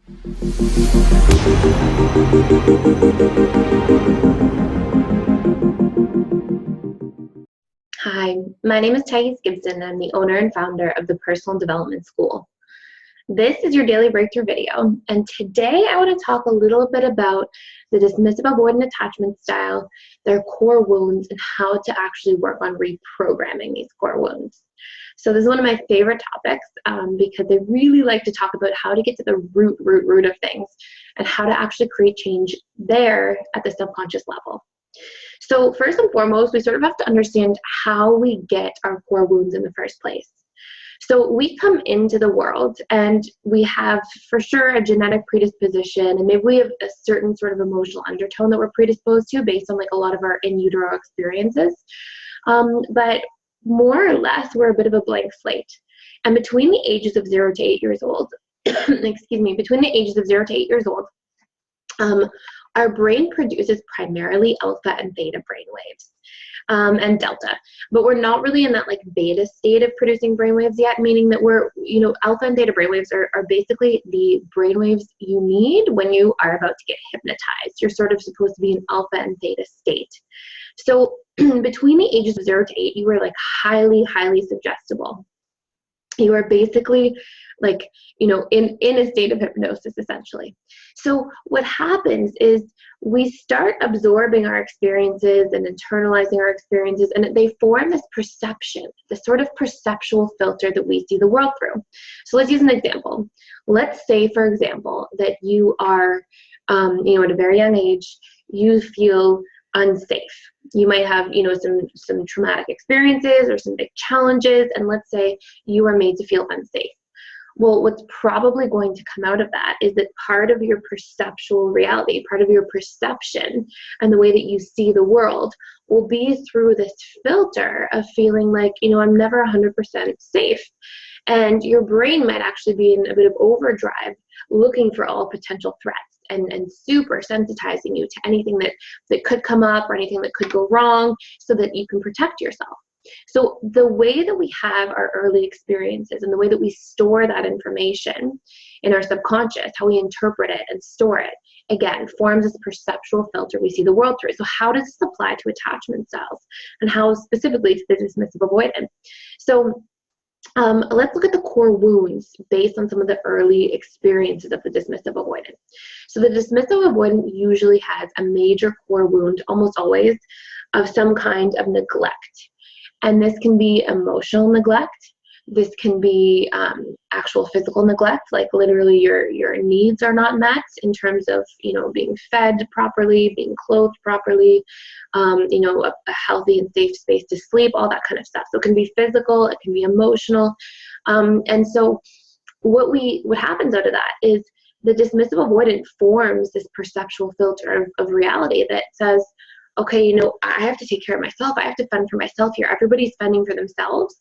Hi, my name is Gibson, and I'm the owner and founder of the Personal Development School. This is your daily breakthrough video, and today I want to talk a little bit about the dismissive avoidant attachment style, their core wounds, and how to actually work on reprogramming these core wounds. So this is one of my favorite topics because I really like to talk about how to get to the root of things and how to actually create change there at the subconscious level. So first and foremost, we sort of have to understand how we get our core wounds in the first place. So we come into the world and we have for sure a genetic predisposition, and maybe we have a certain sort of emotional undertone that we're predisposed to based on like a lot of our in utero experiences. But more or less, we're a bit of a blank slate. And between the ages of 0 to 8 years old, between the ages of 0 to 8 years old, our brain produces primarily alpha and theta brainwaves and delta, but we're not really in that like beta state of producing brainwaves yet, meaning that we're, alpha and theta brainwaves are basically the brainwaves you need when you are about to get hypnotized. You're sort of supposed to be in alpha and theta state. So between the ages of 0 to 8, you are like highly, highly suggestible. You are basically like, in a state of hypnosis, essentially. So what happens is we start absorbing our experiences and internalizing our experiences, and they form this perception, this sort of perceptual filter that we see the world through. So let's use an example. Let's say, for example, that you are, at a very young age, you feel unsafe. You might have, some traumatic experiences or some big challenges, and let's say you are made to feel unsafe. Well, what's probably going to come out of that is that part of your perceptual reality, part of your perception and the way that you see the world will be through this filter of feeling like, I'm never 100% safe. And your brain might actually be in a bit of overdrive, looking for all potential threats and super sensitizing you to anything that could come up or anything that could go wrong so that you can protect yourself. So the way that we have our early experiences and the way that we store that information in our subconscious, how we interpret it and store it, again, forms this perceptual filter we see the world through. So how does this apply to attachment styles, and how specifically to the dismissive avoidant? So let's look at the core wounds based on some of the early experiences of the dismissive avoidant. So the dismissive avoidant usually has a major core wound, almost always, of some kind of neglect. And this can be emotional neglect. This can be actual physical neglect, like literally your needs are not met in terms of, being fed properly, being clothed properly, a healthy and safe space to sleep, all that kind of stuff. So it can be physical, it can be emotional. And so what happens out of that is the dismissive avoidant forms this perceptual filter of reality that says, okay, I have to take care of myself. I have to fend for myself here. Everybody's fending for themselves.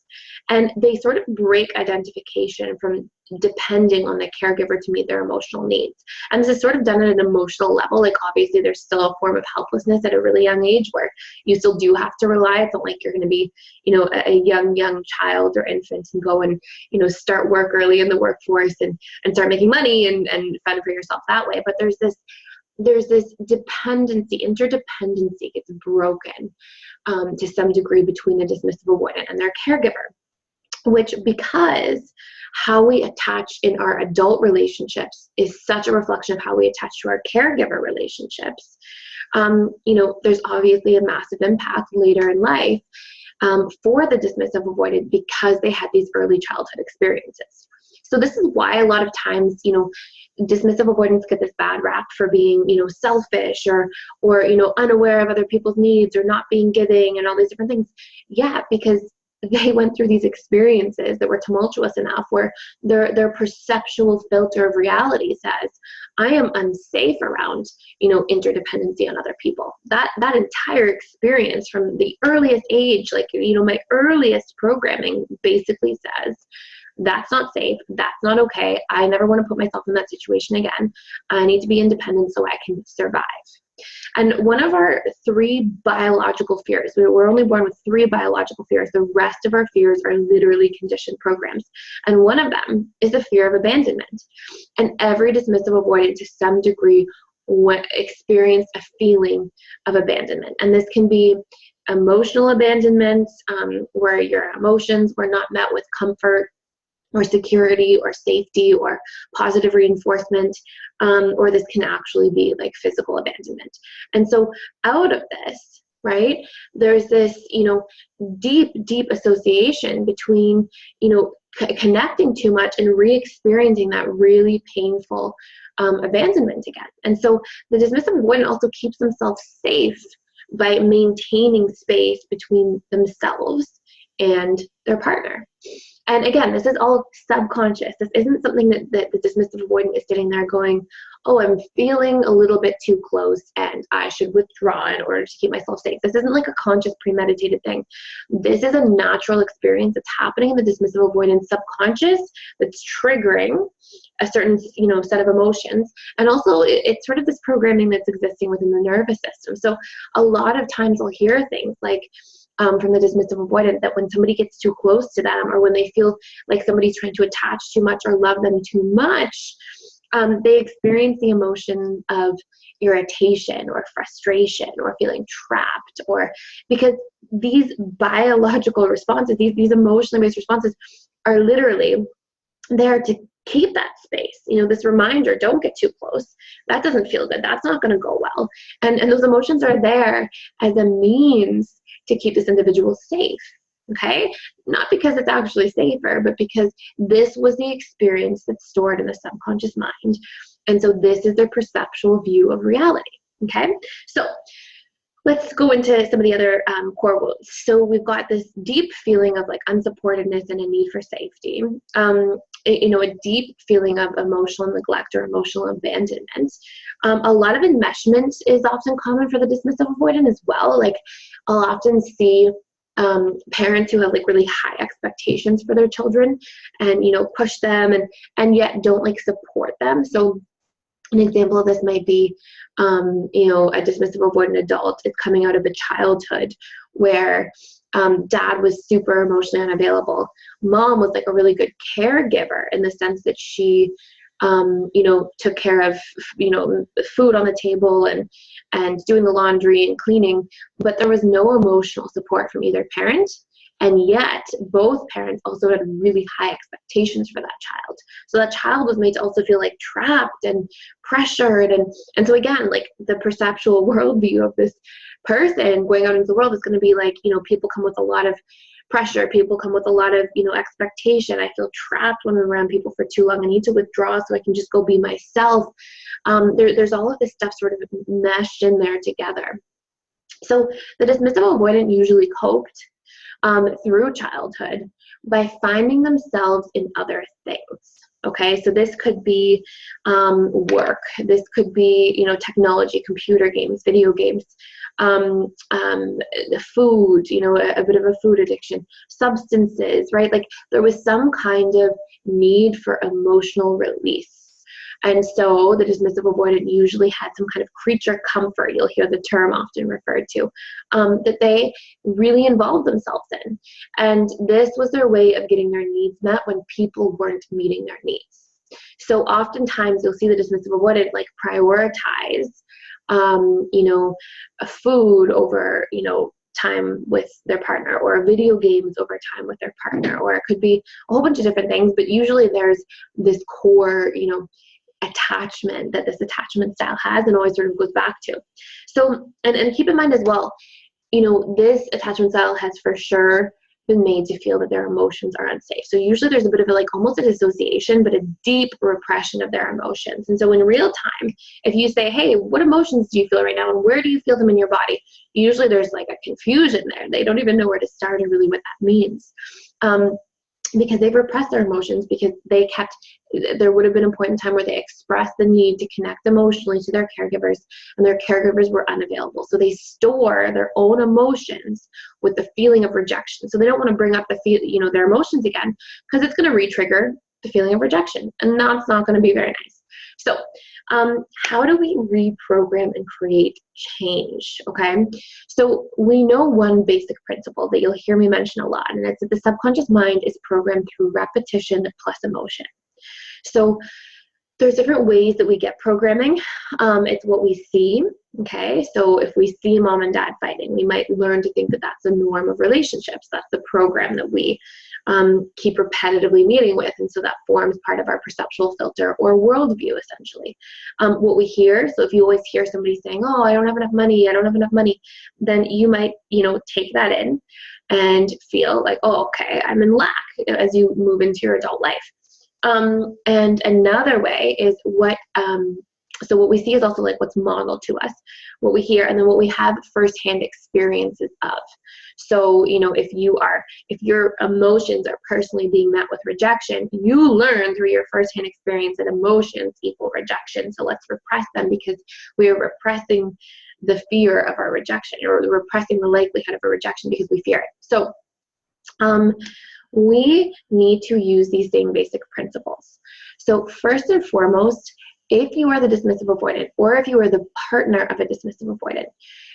And they sort of break identification from depending on the caregiver to meet their emotional needs. And this is sort of done at an emotional level. Like obviously there's still a form of helplessness at a really young age where you still do have to rely. It's not like you're going to be, a young child or infant and go and, start work early in the workforce and start making money and fend for yourself that way. But there's this dependency, interdependency gets broken to some degree between the dismissive avoidant and their caregiver, which because how we attach in our adult relationships is such a reflection of how we attach to our caregiver relationships. There's obviously a massive impact later in life for the dismissive avoidant because they had these early childhood experiences. So this is why a lot of times, dismissive avoidants get this bad rap for being, selfish or unaware of other people's needs or not being giving and all these different things. Yeah, because they went through these experiences that were tumultuous enough where their perceptual filter of reality says, I am unsafe around, interdependency on other people. That entire experience from the earliest age, like, my earliest programming basically says, that's not safe. That's not okay. I never want to put myself in that situation again. I need to be independent so I can survive. And one of our 3 biological fears, we're only born with 3 biological fears. The rest of our fears are literally conditioned programs. And one of them is the fear of abandonment. And every dismissive avoidant to some degree experience a feeling of abandonment. And this can be emotional abandonment, where your emotions were not met with comfort or security or safety or positive reinforcement, or this can actually be like physical abandonment. And so out of this, right, there's this, deep association between, connecting too much and re-experiencing that really painful abandonment again. And so the dismissive avoidant also keeps themselves safe by maintaining space between themselves and their partner. And again, this is all subconscious. This isn't something that the dismissive avoidant is sitting there going, oh, I'm feeling a little bit too close and I should withdraw in order to keep myself safe. This isn't like a conscious, premeditated thing. This is a natural experience that's happening in the dismissive avoidant subconscious that's triggering a certain, set of emotions. And also it's sort of this programming that's existing within the nervous system. So a lot of times I'll hear things like, from the dismissive avoidant, that when somebody gets too close to them, or when they feel like somebody's trying to attach too much or love them too much, they experience the emotion of irritation or frustration or feeling trapped, or because these biological responses, these emotionally based responses are literally there to keep that space. This reminder, don't get too close. That doesn't feel good. That's not going to go well. And those emotions are there as a means to keep this individual safe, okay? Not because it's actually safer, but because this was the experience that's stored in the subconscious mind. And so this is their perceptual view of reality, okay? So let's go into some of the other core wounds. So we've got this deep feeling of like unsupportedness and a need for safety. A deep feeling of emotional neglect or emotional abandonment. A lot of enmeshment is often common for the dismissive avoidant as well. Like I'll often see parents who have like really high expectations for their children and, push them and yet don't like support them. So an example of this might be, a dismissive avoidant adult is coming out of a childhood where dad was super emotionally unavailable. Mom was like a really good caregiver in the sense that she, took care of, food on the table and doing the laundry and cleaning, but there was no emotional support from either parent. And yet both parents also had really high expectations for that child. So that child was made to also feel like trapped and pressured. And so again, like the perceptual worldview of this person going out into the world is going to be like, people come with a lot of pressure. People come with a lot of, expectation. I feel trapped when I'm around people for too long. I need to withdraw so I can just go be myself. There's all of this stuff sort of meshed in there together. So the dismissive avoidant usually coped through childhood by finding themselves in other things. Okay, so this could be work. This could be, technology, computer games, video games, food, a bit of a food addiction, substances, right? Like there was some kind of need for emotional release. And so the dismissive avoidant usually had some kind of creature comfort, you'll hear the term often referred to, that they really involved themselves in. And this was their way of getting their needs met when people weren't meeting their needs. So oftentimes you'll see the dismissive avoidant like prioritize, food over, time with their partner, or video games over time with their partner, or it could be a whole bunch of different things, but usually there's this core, attachment that this attachment style has and always sort of goes back to. So, and keep in mind as well, this attachment style has for sure been made to feel that their emotions are unsafe. So usually there's a bit of almost a dissociation, but a deep repression of their emotions. And so in real time, if you say, hey, what emotions do you feel right now? And where do you feel them in your body? Usually there's like a confusion there. They don't even know where to start or really what that means. Because they've repressed their emotions because there would have been a point in time where they expressed the need to connect emotionally to their caregivers, and their caregivers were unavailable. So they store their own emotions with the feeling of rejection. So they don't want to bring up their emotions again, because it's going to re-trigger the feeling of rejection, and that's not going to be very nice. So how do we reprogram and create change? Okay, so we know one basic principle that you'll hear me mention a lot, and it's that the subconscious mind is programmed through repetition plus emotion. So there's different ways that we get programming. It's what we see, okay? So if we see mom and dad fighting, we might learn to think that that's a norm of relationships. That's the program that we keep repetitively meeting with, and so that forms part of our perceptual filter or worldview, essentially. What we hear, so if you always hear somebody saying, oh, I don't have enough money, I don't have enough money, then you might, take that in and feel like, oh, okay, I'm in lack as you move into your adult life. And another way is so what we see is also like what's modeled to us, what we hear, and then what we have firsthand experiences of. So, if your emotions are personally being met with rejection, you learn through your firsthand experience that emotions equal rejection. So let's repress them because we are repressing the fear of our rejection, or repressing the likelihood of a rejection because we fear it. So, we need to use these same basic principles. So first and foremost, if you are the dismissive avoidant, or if you are the partner of a dismissive avoidant,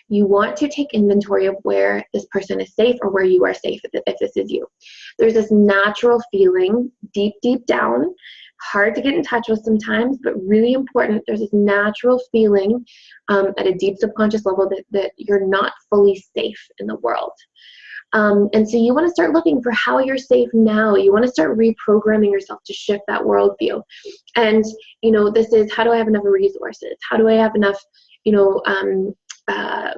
you want to take inventory of where this person is safe or where you are safe if this is you. There's this natural feeling deep down, hard to get in touch with sometimes, but really important. There's this natural feeling at a deep subconscious level that you're not fully safe in the world. And so you want to start looking for how you're safe now. You want to start reprogramming yourself to shift that worldview. And, this is, how do I have enough resources? How do I have enough,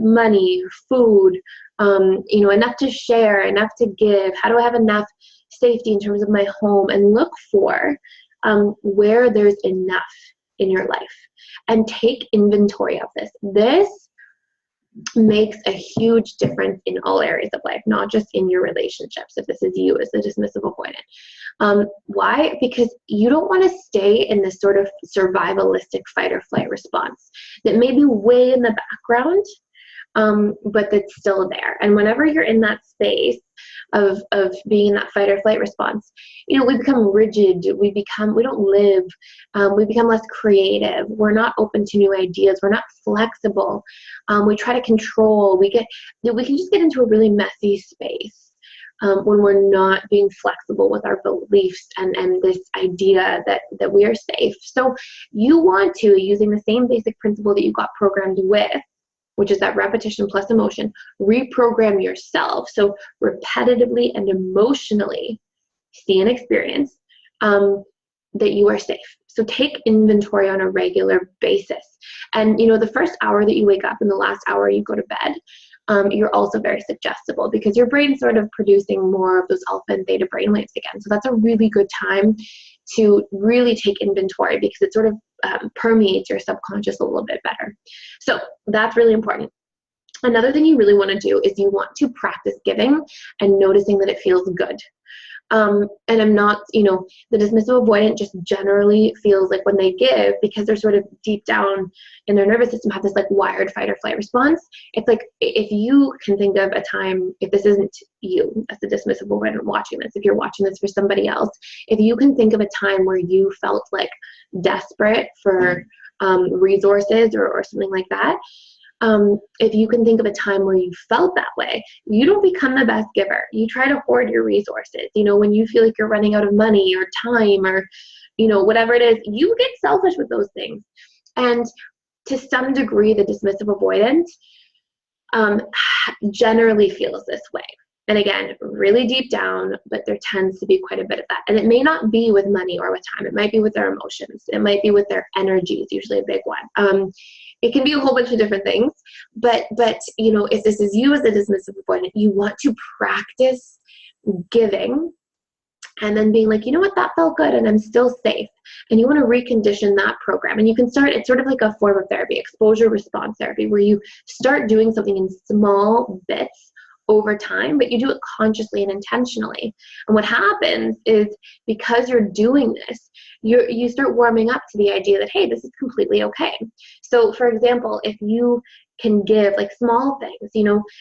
money, food, enough to share, enough to give? How do I have enough safety in terms of my home? And look for where there's enough in your life and take inventory of this. This makes a huge difference in all areas of life, not just in your relationships, if this is you as the dismissive avoidant. Why? Because you don't want to stay in this sort of survivalistic fight or flight response that may be way in the background, but that's still there. And whenever you're in that space of being in that fight or flight response, we become rigid, we don't live, we become less creative, we're not open to new ideas, we're not flexible, we try to control, we can just get into a really messy space when we're not being flexible with our beliefs and this idea that we are safe. So you want to, using the same basic principle that you got programmed with, which is that repetition plus emotion, reprogram yourself. So repetitively and emotionally see and experience that you are safe. So take inventory on a regular basis. And the first hour that you wake up and the last hour you go to bed, you're also very suggestible because your brain's sort of producing more of those alpha and theta brainwaves again. So that's a really good time to really take inventory because it sort of permeates your subconscious a little bit better. So that's really important. Another thing you really want to do is you want to practice giving and noticing that it feels good. And I'm not, the dismissive avoidant just generally feels like when they give, because they're sort of deep down in their nervous system have this like wired fight or flight response. It's like, if you can think of a time, if this isn't you as the dismissive avoidant watching this, if you're watching this for somebody else, if you can think of a time where you felt like desperate for resources or something like that, if you can think of a time where you felt that way, you don't become the best giver. You try to hoard your resources. When you feel like you're running out of money or time or, whatever it is, you get selfish with those things. And to some degree, the dismissive avoidant generally feels this way. And again, really deep down, but there tends to be quite a bit of that. And it may not be with money or with time. It might be with their emotions. It might be with their energy is usually a big one. It can be a whole bunch of different things. But if this is you as a dismissive avoidant, you want to practice giving and then being like, that felt good and I'm still safe. And you want to recondition that program. And you can start, it's sort of like a form of therapy, exposure response therapy, where you start doing something in small bits over time, but you do it consciously and intentionally. And what happens is, because you're doing this, you start warming up to the idea that, hey, this is completely okay. So for example, if you can give, like small things,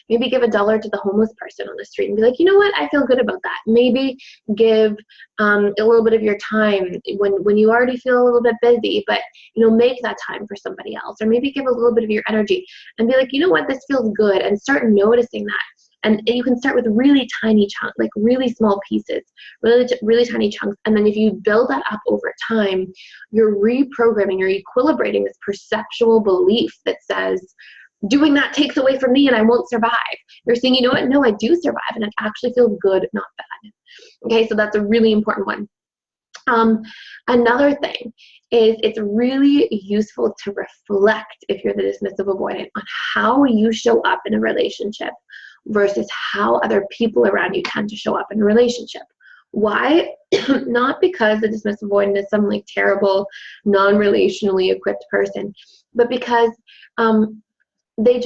maybe give $1 to the homeless person on the street and be like, you know what, I feel good about that. Maybe give a little bit of your time when you already feel a little bit busy, but make that time for somebody else. Or maybe give a little bit of your energy and be like, you know what, this feels good, and start noticing that. And you can start with really tiny chunks, like really small pieces, really tiny chunks. And then if you build that up over time, you're reprogramming, you're equilibrating this perceptual belief that says, doing that takes away from me and I won't survive. You're saying, you know what, no, I do survive and it actually feels good, not bad. Okay, so that's a really important one. Another thing is it's really useful to reflect, if you're the dismissive avoidant, on how you show up in a relationship versus how other people around you tend to show up in a relationship. Why? Not because the dismissive avoidant is some like terrible, non-relationally equipped person, but because they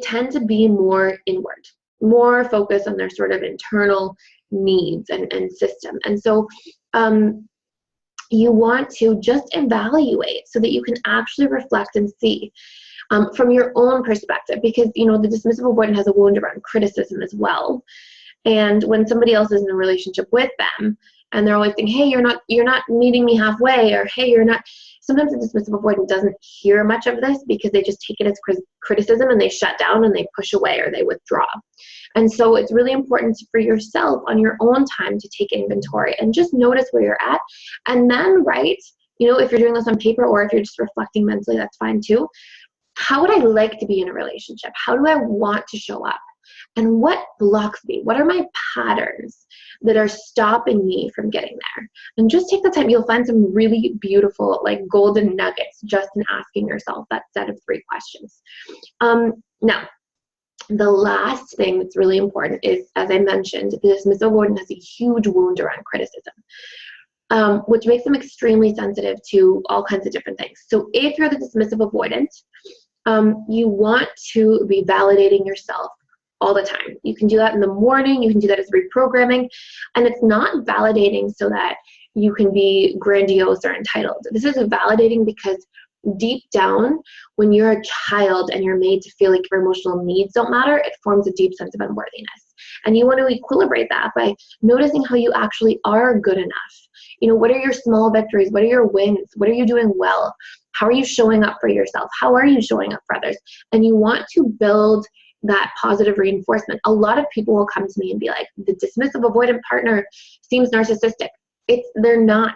tend to be more inward, more focused on their sort of internal needs and system. And so you want to just evaluate so that you can actually reflect and see from your own perspective, because the dismissive avoidant has a wound around criticism as well. And when somebody else is in a relationship with them and they're always saying, hey, you're not meeting me halfway, or hey, you're not, sometimes the dismissive avoidant doesn't hear much of this because they just take it as criticism and they shut down and they push away or they withdraw. And so it's really important for yourself on your own time to take inventory and just notice where you're at, and then write, if you're doing this on paper or if you're just reflecting mentally, that's fine too. How would I like to be in a relationship? How do I want to show up? And what blocks me? What are my patterns that are stopping me from getting there? And just take the time. You'll find some really beautiful, like golden nuggets just in asking yourself that set of 3 questions. Now, the last thing that's really important is, as I mentioned, the dismissive avoidant has a huge wound around criticism, which makes them extremely sensitive to all kinds of different things. So if you're the dismissive avoidant, you want to be validating yourself all the time. You can do that in the morning, you can do that as reprogramming, and it's not validating so that you can be grandiose or entitled. This is validating because deep down, when you're a child and you're made to feel like your emotional needs don't matter, it forms a deep sense of unworthiness. And you want to equilibrate that by noticing how you actually are good enough. What are your small victories? What are your wins? What are you doing well? How are you showing up for yourself? How are you showing up for others? And you want to build that positive reinforcement. A lot of people will come to me and be like, the dismissive avoidant partner seems narcissistic. They're not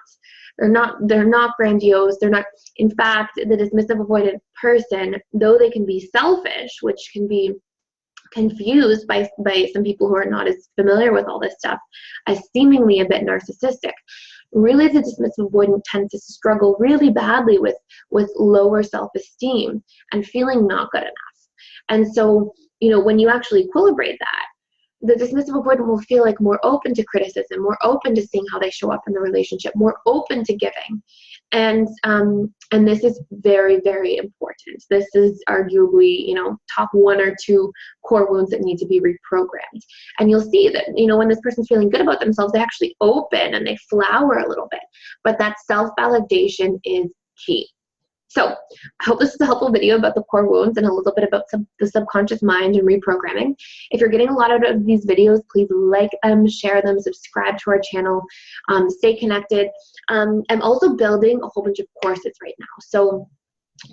grandiose. They're not. In fact, the dismissive avoidant person, though they can be selfish, which can be confused by some people who are not as familiar with all this stuff as seemingly a bit narcissistic, really the dismissive avoidant tends to struggle really badly with lower self-esteem and feeling not good enough. And so, when you actually equilibrate that, the dismissive avoidant will feel like more open to criticism, more open to seeing how they show up in the relationship, more open to giving. And this is very, very important. This is arguably, top 1 or 2 core wounds that need to be reprogrammed. And you'll see that, when this person's feeling good about themselves, they actually open and they flower a little bit. But that self-validation is key. So I hope this is a helpful video about the core wounds and a little bit about the subconscious mind and reprogramming. If you're getting a lot out of these videos, please like them, share them, subscribe to our channel, stay connected. I'm also building a whole bunch of courses right now. So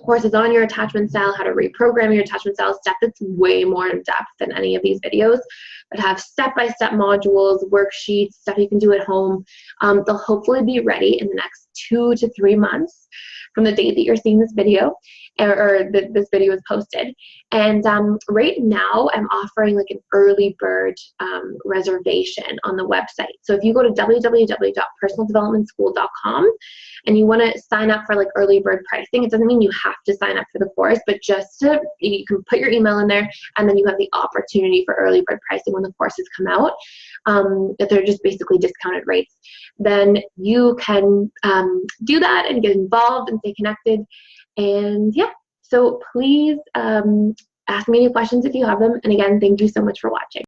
courses on your attachment style, how to reprogram your attachment style, stuff that's way more in depth than any of these videos, that have step-by-step modules, worksheets, stuff you can do at home. They'll hopefully be ready in the next 2 to 3 months from the date that you're seeing this video, or this video is posted. And right now I'm offering like an early bird reservation on the website. So if you go to www.personaldevelopmentschool.com and you want to sign up for like early bird pricing, it doesn't mean you have to sign up for the course, but you can put your email in there, and then you have the opportunity for early bird pricing when the courses come out. If they're just basically discounted rates, then you can do that and get involved and stay connected. And yeah, so please ask me any questions if you have them. And again, thank you so much for watching.